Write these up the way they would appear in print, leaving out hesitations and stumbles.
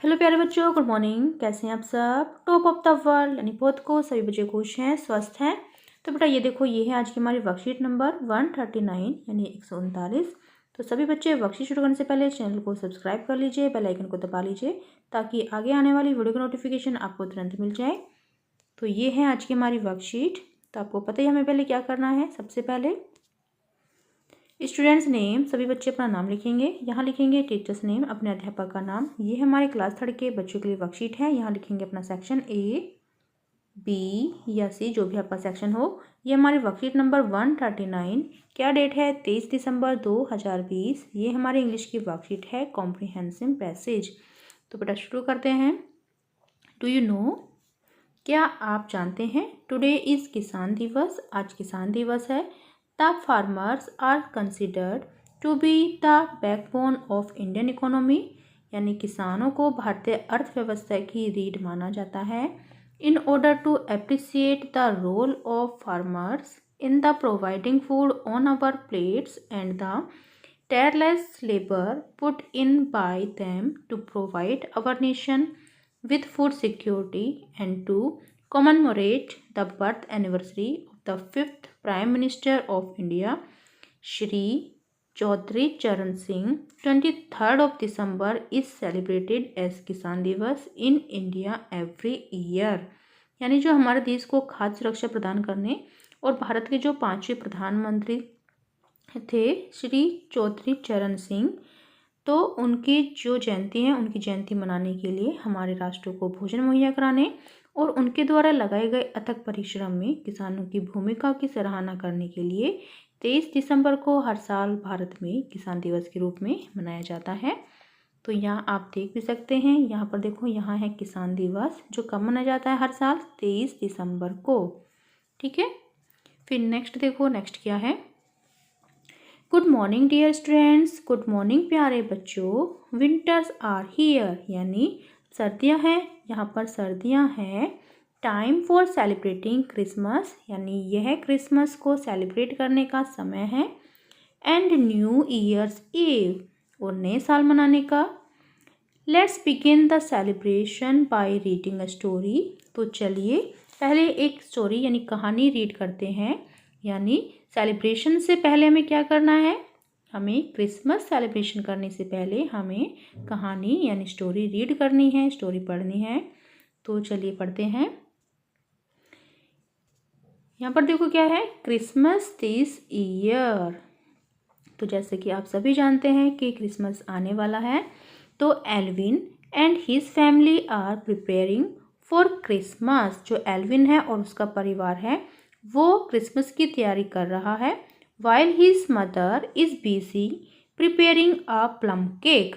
Hello प्यारे बच्चों, good morning. कैसे हैं आप सब? टॉप ऑफ द वर्ल्ड यानी बहुत को सभी बच्चे खुश हैं, स्वस्थ हैं। तो बेटा ये देखो, ये है आज की हमारी वर्कशीट नंबर 139 यानी 139। तो सभी बच्चे वर्कशीट शुरू करने से पहले चैनल को सब्सक्राइब कर लीजिए, बेल आइकन को दबा लीजिए ताकि आगे आने वाली वीडियो का नोटिफिकेशन आपको तुरंत मिल जाए। तो ये है आज की हमारी वर्कशीट। तो आपको पता ही हमें पहले क्या करना है। सबसे पहले स्टूडेंट्स नेम, सभी बच्चे अपना नाम लिखेंगे। यहाँ लिखेंगे टीचर्स नेम, अपने अध्यापक का नाम। ये हमारे क्लास 3 के बच्चों के लिए वर्कशीट है। यहाँ लिखेंगे अपना सेक्शन ए, बी या सी, जो भी आपका सेक्शन हो। ये हमारी वर्कशीट नंबर 139। क्या डेट है? 23 दिसंबर 2020। ये हमारी इंग्लिश की वर्कशीट है, कॉम्प्रिहेंसिव पैसेज। तो बेटा शुरू करते हैं। डू यू नो, क्या आप जानते हैं, टुडे इज़ किसान दिवस, आज किसान दिवस है। The farmers are considered to be the backbone of Indian economy, यानी किसानों को भारतीय अर्थव्यवस्था की रीढ़ माना जाता है। In order to appreciate the role of farmers in the providing food on our plates and the tireless labor put in by them to provide our nation with food security and to commemorate the birth anniversary of the 5th Prime Minister of India, Shri Chaudhry Charan Singh, 23rd of December is celebrated as Kisan Divas in India every year। यानी जो हमारे देश को खाद्य सुरक्षा प्रदान करने और भारत के जो 5वें प्रधानमंत्री थे श्री चौधरी चरण सिंह, तो उनकी जो जयंती है, उनकी जयंती मनाने के लिए हमारे राष्ट्र को भोजन मुहैया कराने और उनके द्वारा लगाए गए अथक परिश्रम में किसानों की भूमिका की सराहना करने के लिए 23 दिसंबर को हर साल भारत में किसान दिवस के रूप में मनाया जाता है। तो यहाँ आप देख भी सकते हैं, यहाँ पर देखो, यहाँ है किसान दिवस जो कब मनाया जाता है? हर साल 23 दिसंबर को। ठीक है, फिर नेक्स्ट देखो, नेक्स्ट क्या है? Good morning dear students, good morning प्यारे बच्चों। विंटर्स आर हियर, यानी सर्दियां हैं, यहाँ पर सर्दियां हैं। टाइम फॉर सेलिब्रेटिंग क्रिसमस, यानी यह क्रिसमस को सेलिब्रेट करने का समय है। एंड न्यू ईयर्स ईव, और नए साल मनाने का। Let's begin the celebration by reading a story. तो चलिए पहले एक स्टोरी यानी कहानी रीड करते हैं। यानी सेलिब्रेशन से पहले हमें क्या करना है? हमें क्रिसमस सेलिब्रेशन करने से पहले हमें कहानी यानी स्टोरी रीड करनी है, स्टोरी पढ़नी है। तो चलिए पढ़ते हैं। यहाँ पर देखो क्या है? Christmas this year. तो जैसे कि आप सभी जानते हैं कि क्रिसमस आने वाला है, तो Alvin and his family are preparing for Christmas. जो एल्विन है और उसका परिवार है वो क्रिसमस की तैयारी कर रहा है। While his mother is busy preparing a plum cake,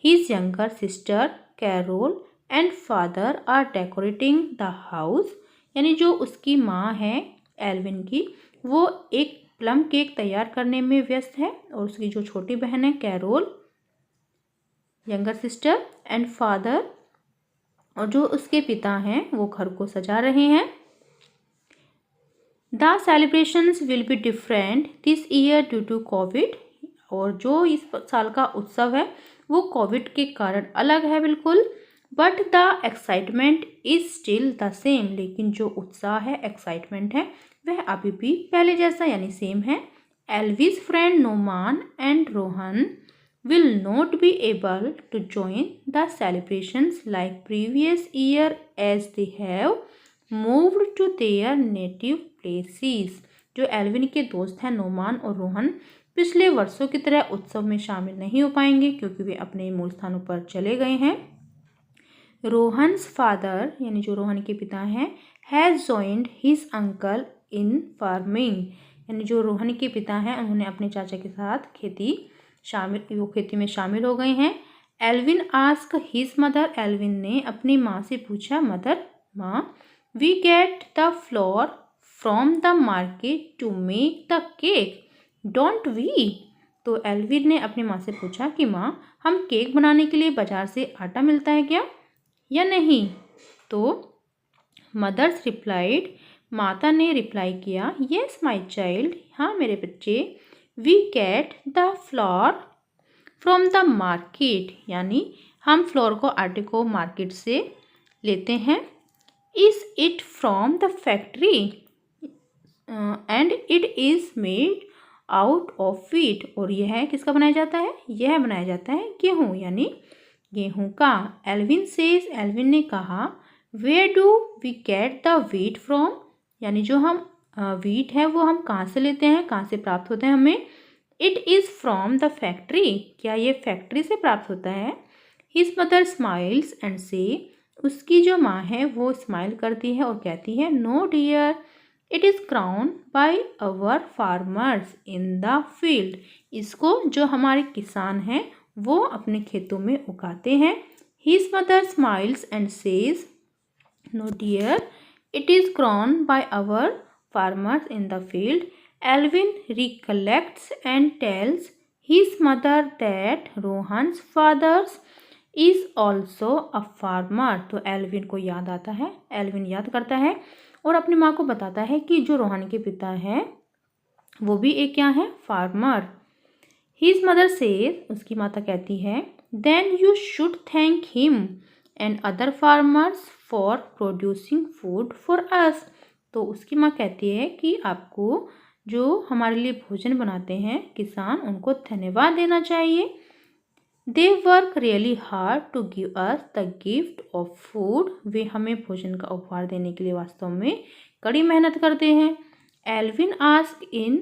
his younger sister Carol and father are decorating the house. यानी जो उसकी माँ है एल्विन की, वो एक प्लम केक तैयार करने में व्यस्त है और उसकी जो छोटी बहन है Carol, younger sister, and father, और जो उसके पिता हैं वो घर को सजा रहे हैं। The celebrations will be different this year due to Covid, और जो इस साल का उत्सव है वो कोविड के कारण अलग है बिल्कुल। But the excitement is still the same, लेकिन जो उत्साह है, एक्साइटमेंट है, वह अभी भी पहले जैसा यानी सेम है। Elvis friend Noman and Rohan will not be able to join the celebrations like previous year as they have moved to their native places। जो एल्विन के दोस्त हैं नोमान और रोहन, पिछले वर्षों की तरह उत्सव में शामिल नहीं हो पाएंगे क्योंकि वे अपने मूल स्थानों पर चले गए हैं। रोहन्स फादर यानी जो रोहन के पिता हैं has joined his uncle in farming, यानी जो रोहन के पिता हैं उन्होंने अपने चाचा के साथ खेती में शामिल हो गए हैं। Alvin ask his mother, Alvin ने अपनी माँ से पूछा, मदर, माँ, we get the flour from the market to make the cake don't we. तो एल्विन ने अपनी माँ से पूछा कि माँ, हम केक बनाने के लिए बाजार से आटा मिलता है क्या या नहीं? तो मदर्स रिप्लाइड, माता ने रिप्लाई किया, येस माई चाइल्ड, हाँ मेरे बच्चे। We get the flour from the market, यानी हम फ्लोर को आटे को मार्केट से लेते हैं। Is it from the factory and it is made out of wheat. और यह किसका बनाया जाता है? यह बनाया जाता है गेहूँ यानी गेहूँ का। एल्विन सेज, एल्विन ने कहा, where do we get the wheat from, यानी जो हम व्हीट है वो हम कहाँ से लेते हैं, कहाँ से प्राप्त होते हैं हमें। It is from the factory, क्या ये फैक्ट्री से प्राप्त होता है। हिज मदर स्माइल्स एंड से, उसकी जो माँ है वो स्माइल करती है और कहती है, no dear, it is ground by our farmers in the field, इसको जो हमारे किसान हैं वो अपने खेतों में उगाते हैं। His mother smiles and says, no dear, it is ground by our farmers in the field. Alvin recollects and tells his mother that Rohan's father is also a farmer. तो एल्विन को याद आता है, एल्विन याद करता है और अपनी माँ को बताता है कि जो रोहन के पिता हैं वो भी एक क्या है, फार्मर। His mother says, उसकी माता कहती है, then you should thank him and other farmers for producing food for us. तो उसकी माँ कहती है कि आपको जो हमारे लिए भोजन बनाते हैं किसान, उनको धन्यवाद देना चाहिए। They work really hard to give us the gift of food, वे हमें भोजन का उपहार देने के लिए वास्तव में कड़ी मेहनत करते हैं। Alvin ask in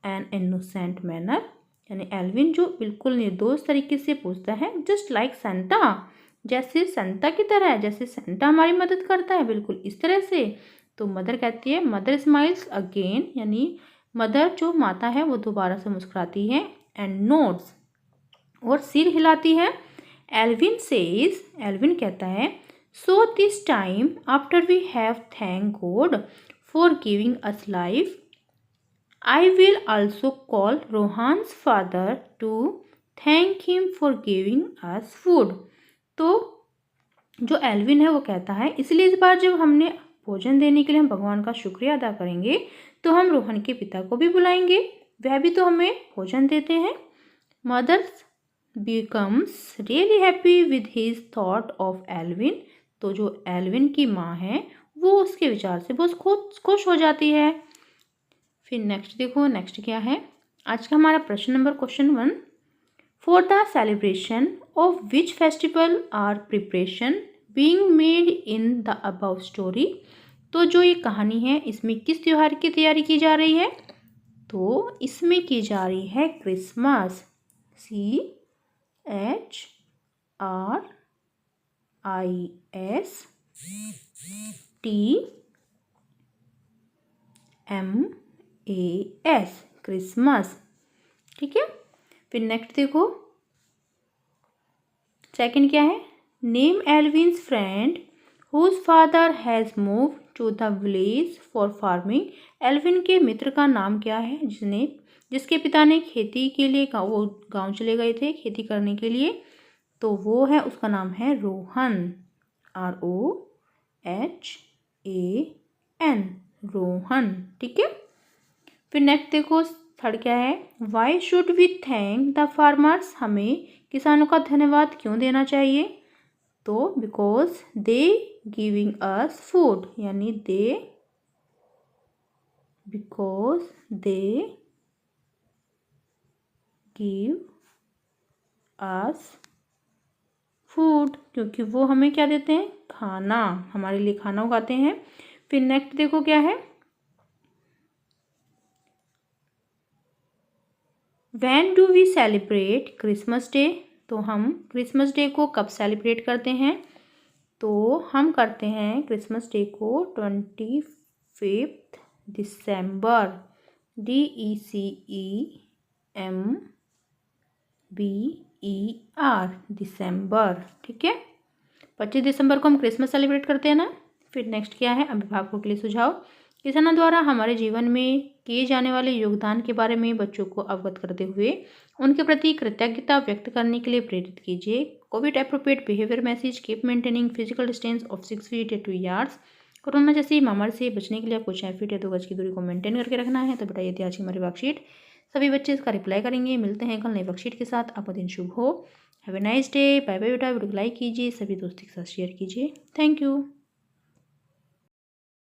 an innocent manner, यानी एल्विन जो बिल्कुल निर्दोष तरीके से पूछता है, जस्ट लाइक सेंटा, जैसे सेंटा की तरह, जैसे सेंटा हमारी मदद करता है बिल्कुल इस तरह से। तो मदर कहती है, मदर स्माइल्स अगेन, यानी मदर जो माता है वो दोबारा से मुस्कुराती है, एंड नोड्स, और सिर हिलाती है। एल्विन सेज, एल्विन कहता है, so this time after we have thank God for giving us life, I will also call Rohan's father to thank him for giving us food. तो जो एल्विन है वो कहता है, इसलिए इस बार जब हमने भोजन देने के लिए हम भगवान का शुक्रिया अदा करेंगे तो हम रोहन के पिता को भी बुलाएंगे, वह भी तो हमें भोजन देते हैं। Mothers becomes really happy with his thought of Alvin, तो जो एल्विन की माँ है वो उसके विचार से बहुत खुश हो जाती है। फिर नेक्स्ट देखो, नेक्स्ट क्या है आज का हमारा प्रश्न number question 1, for the celebration of which festival are preparation being made in the above story. तो जो ये कहानी है इसमें किस त्योहार की तैयारी की जा रही है, तो इसमें की जा रही है क्रिसमस, CHRISTMAS, क्रिसमस, ठीक है। फिर नेक्स्ट देखो, सेकंड क्या है, name Alvin's friend whose father has move to the village for farming. Alvin के मित्र का नाम क्या है जिसके पिता ने खेती के लिए वो गांव चले गए थे खेती करने के लिए, तो वो है, उसका नाम है रोहन, ROHAN, रोहन, ठीक है। फिर नेक्स्ट देखो, थर्ड क्या है, why should we thank the farmers, हमें किसानों का धन्यवाद क्यों देना चाहिए, तो because they giving us food, यानी because they give us food, क्योंकि वो हमें क्या देते हैं, खाना, हमारे लिए खाना उगाते हैं। फिर नेक्स्ट देखो क्या है, when do we celebrate Christmas day, तो हम क्रिसमस डे को कब सेलिब्रेट करते हैं, तो हम करते हैं क्रिसमस डे को 25 दिसंबर, DECEMBER, दिसंबर, ठीक है। 25 दिसंबर को हम क्रिसमस सेलिब्रेट करते हैं ना। फिर नेक्स्ट क्या है, अभिभावकों के लिए सुझाव, किसानों द्वारा हमारे जीवन में किए जाने वाले योगदान के बारे में बच्चों को अवगत करते हुए उनके प्रति कृतज्ञता व्यक्त करने के लिए प्रेरित कीजिए। Covid appropriate behaviour message, keep maintaining physical distance of 6 feet या 2 यार्ड्स। कोरोना जैसी महामारी से बचने के लिए आपको 6 फीट या 2 गज की दूरी को मेंटेन करके रखना है। तो बेटा ये थी आज की हमारी वर्कशीट, सभी बच्चे इसका रिप्लाई करेंगे। मिलते हैं कल नई वर्कशीट के साथ, आपका दिन शुभ हो। Have a nice day. Bye bye बेटा। वीडियो को लाइक कीजिए, सभी दोस्तों के साथ शेयर कीजिए। Thank you.